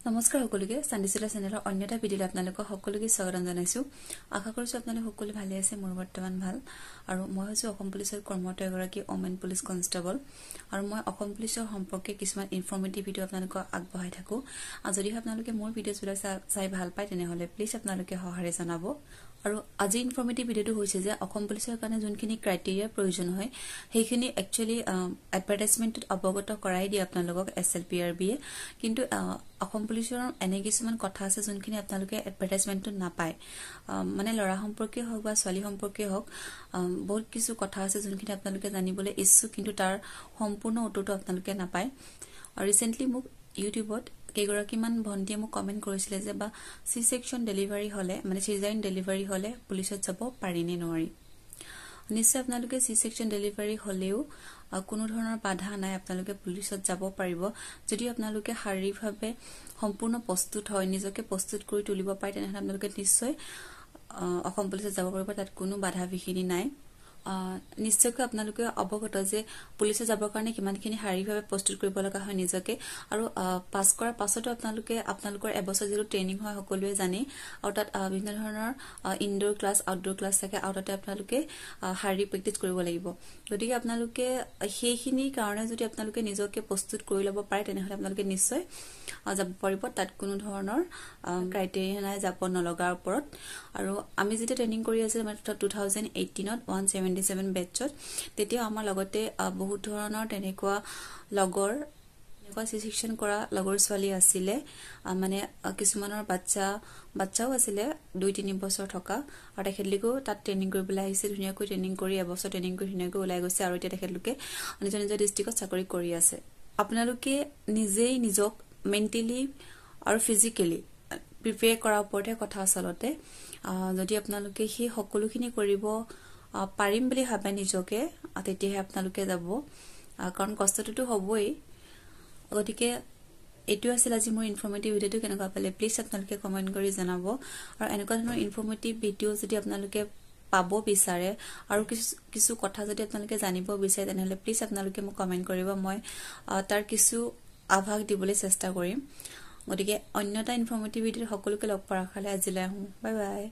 নমস্কাৰ সকলোকে সান্দিচিলা চেনেলৰ অন্যটা ভিডিঅ'ত আপোনালোকক সকলোকে স্বাগতম জনাইছো আশা কৰিছো আপোনালোক সকলো ভালে আছে মোৰ বৰ্তমান ভাল আৰু মই হৈছে অসম পুলিচৰ কৰ্মৰত এগৰাকী ওমেন পুলিচ কনষ্টেবল আৰু মই অসম পুলিচৰ সম্পৰ্কে কিছুমান ইনফৰমেটিভ ভিডিঅ' আপোনালোকক আগবঢ়াই থাকো আৰু যদি আপোনালোকে মোৰ ভিডিঅ'বিলাক চাই ভাল পায় তেনেহলে প্লিজ আপোনালোকে সহাৰে জনাব আৰু আজি ইনফৰমেটিভ ভিডিঅ'টো হৈছে যে অসম পুলিচৰ কাৰণে যোনখিনি ক্ৰাইটেৰিয়াৰ প্ৰয়োজন হয় সেইখিনি একচুয়ালি এডভাৰটাইজমেন্টত অৱগত কৰাই দিয়ে আপোনালোকক SLPRB কিন্তু অসম পুলিচৰ এনে কিছুমান কথা আছে যোনখিনি আপোনালোকে এডভাৰটাইজমেন্টত নাপায় মানে লৰা সম্পৰ্কে হওক বা ছোৱালী সম্পৰ্কে হওক বহুত কিছু কথা আছে যোনখিনি আপোনালোকে জানিবলৈ ইচ্ছুক কিন্তু তাৰ সম্পূৰ্ণ উত্তৰটো আপোনালোকে নাপায় আৰু ৰিসেন্টলি মোক ইউটিউবত কেইগৰাকীমান ভণ্টিয়ে মোক কমেন্ট কৰিছিলে যে বা সি সেকশন ডেলিভাৰী হলে মানে সিজাৰিন ডেলিভাৰী হলে পুলিচত যাব পাৰি নে নোৱাৰি নিশ্চয় আপোনালোকে সি সেকশন ডেলিভাৰী হলেও কোনো ধৰণৰ বাধা নাই আপোনালোকে পুলিচত যাব পাৰিব যদি আপোনালোকে শাৰীৰিকভাৱে সম্পূৰ্ণ প্ৰস্তুত হয় নিজকে প্ৰস্তুত কৰি তুলিব পাৰে তেনেহলে আপোনালোকে নিশ্চয় অসম পুলিচত যাব পাৰিব তাত কোনো বাধা বিঘিনি নাই নিশ্চয়কৈ আপোনালোকে অৱগত যে পুলিচে যাবৰ কাৰণে কিমানখিনি শাৰীৰিকভাৱে প্ৰস্তুত কৰিব লগা হয় নিজকে আৰু পাছ কৰাৰ পাছতো আপোনালোকে আপোনালোকৰ এবছৰ যেটো ট্ৰেইনিং হয় সকলোৱে জানে আৰু তাত বিভিন্ন ধৰণৰ ইনডোৰ ক্লাছ আউটডোৰ ক্লাছ থাকে আৰু তাতে আপোনালোকে শাৰীৰিক প্ৰেক্টিছ কৰিব লাগিব গতিকে আপোনালোকে সেইখিনি কাৰণে যদি আপোনালোকে নিজকে প্ৰস্তুত কৰি ল'ব পাৰে তেনেহলে আপোনালোকে নিশ্চয় যাব পাৰিব তাত কোনো ধৰণৰ ক্ৰাইটেৰিয়া নাই যাব নলগাৰ ওপৰত আৰু আমি যেটা ট্ৰেইনিং কৰি আছে মানে 2018 ত 177 বেটছত তেতিয়া আমাৰ লগতে বহুত ধৰণৰ তেনেকুৱা লগৰ সি সেকশন কৰা লগৰ ছোৱালী আছিলে মানে কিছুমানৰ বাচ্চাও আছিলে 2-3 বছৰ থকা আৰু তেখেতলিকো তাত ট্ৰেইনিং কৰিবলৈ আহিছে ধুনীয়াকৈ ট্ৰেইনিং কৰি এবছৰ ট্ৰেইনিং কৰি ধুনীয়াকৈ ওলাই গৈছে আৰু এতিয়া তেখেতলোকে নিজৰ নিজৰ ডিস্ট্ৰিক্টত চাকৰি কৰি আছে আপোনালোকে নিজেই নিজক মেন্টালি আৰু ফিজিক্যালি প্ৰিপেয়াৰ কৰাৰ ওপৰতে কথা আচলতে যদি আপোনালোকে সেই সকলোখিনি কৰিব পাৰিম বুলি ভাবে নিজকে তেতিয়াহে আপোনালোকে যাব কাৰণ কষ্টটো হ'বই গতিকে এটো আছিল আজি মোৰ ইনফৰমেটিভ ভিডিঅ'টো কেনেকুৱা পালে প্লিজ আপোনালোকে কমেন্ট কৰি জনাব আৰু এনেকুৱা ধৰণৰ ইনফৰমেটিভ ভিডিঅ' যদি আপোনালোকে পাব বিচাৰে আৰু কিছু কথা যদি আপোনালোকে জানিব বিচাৰে তেনেহলে প্লিজ আপোনালোকে মোক কমেন্ট কৰিব মই তাৰ কিছু আভাস দিবলৈ চেষ্টা কৰিম গতিকে অন্যটা ইনফৰমেটিভ ভিডিঅ' সকলোকে লগ পোৱাৰ আশাৰে আজিলৈ আহো বাই বাই